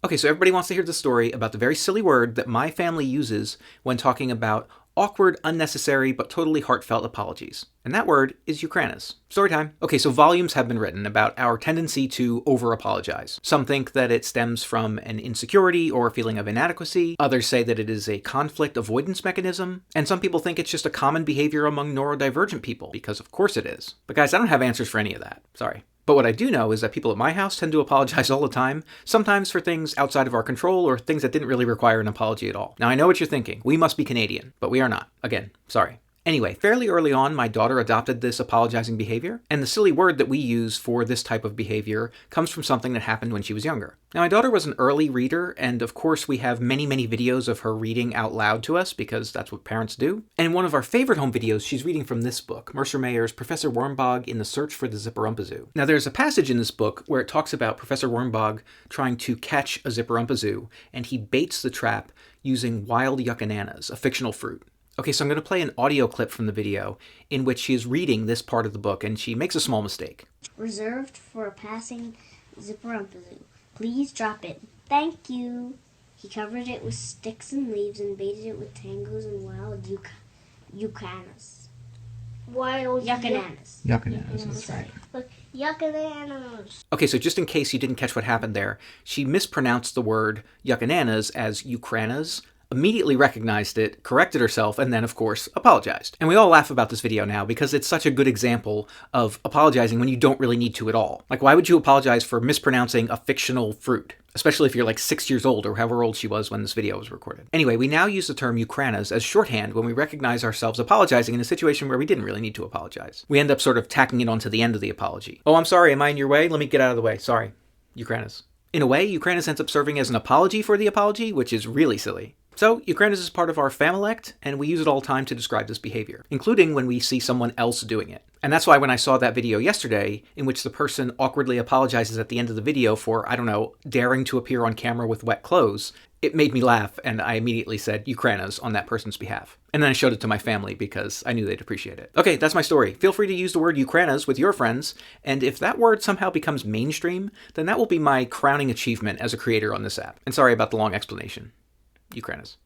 Okay, so everybody wants to hear the story about the very silly word that my family uses when talking about awkward, unnecessary, but totally heartfelt apologies. And that word is Ukrainas. Story time. Okay, so volumes have been written about our tendency to over-apologize. Some think that it stems from an insecurity or a feeling of inadequacy. Others say that it is a conflict avoidance mechanism. And some people think it's just a common behavior among neurodivergent people, because of course it is. But guys, I don't have answers for any of that. Sorry. But what I do know is that people at my house tend to apologize all the time, sometimes for things outside of our control or things that didn't really require an apology at all. Now, I know what you're thinking. We must be Canadian, but we are not. Again, sorry. Anyway, fairly early on, my daughter adopted this apologizing behavior, and the silly word that we use for this type of behavior comes from something that happened when she was younger. Now, my daughter was an early reader, and of course we have many videos of her reading out loud to us, because that's what parents do. And in one of our favorite home videos, she's reading from this book, Mercer Mayer's Professor Wormbog in the Search for the Zipperumpazoo. Now, there's a passage in this book where it talks about Professor Wormbog trying to catch a Zipperumpazoo, and he baits the trap using wild yuccananas, a fictional fruit. Okay, so I'm going to play an audio clip from the video in which she is reading this part of the book, and she makes a small mistake. Reserved for a passing Zipperumpazoo. Please drop it. Thank you. He covered it with sticks and leaves and baited it with tangos and wild yucanas. Wild yuccananas. Yuccananas, that's right. Look, yuccananas. Okay, so just in case you didn't catch what happened there, she mispronounced the word yuccananas as Ukrainas, immediately recognized it, corrected herself, and then, of course, apologized. And we all laugh about this video now because it's such a good example of apologizing when you don't really need to at all. Like, why would you apologize for mispronouncing a fictional fruit? Especially if you're like 6 years old or however old she was when this video was recorded. Anyway, we now use the term Ukrainas as shorthand when we recognize ourselves apologizing in a situation where we didn't really need to apologize. We end up sort of tacking it onto the end of the apology. Oh, I'm sorry, am I in your way? Let me get out of the way. Sorry. Ukrainas. In a way, Ukrainas ends up serving as an apology for the apology, which is really silly. So, Ukrainas is part of our familect, and we use it all the time to describe this behavior, including when we see someone else doing it. And that's why when I saw that video yesterday, in which the person awkwardly apologizes at the end of the video for, I don't know, daring to appear on camera with wet clothes, it made me laugh, and I immediately said Ukrainas on that person's behalf. And then I showed it to my family because I knew they'd appreciate it. Okay, that's my story. Feel free to use the word Ukrainas with your friends, and if that word somehow becomes mainstream, then that will be my crowning achievement as a creator on this app. And sorry about the long explanation. Ukrainas.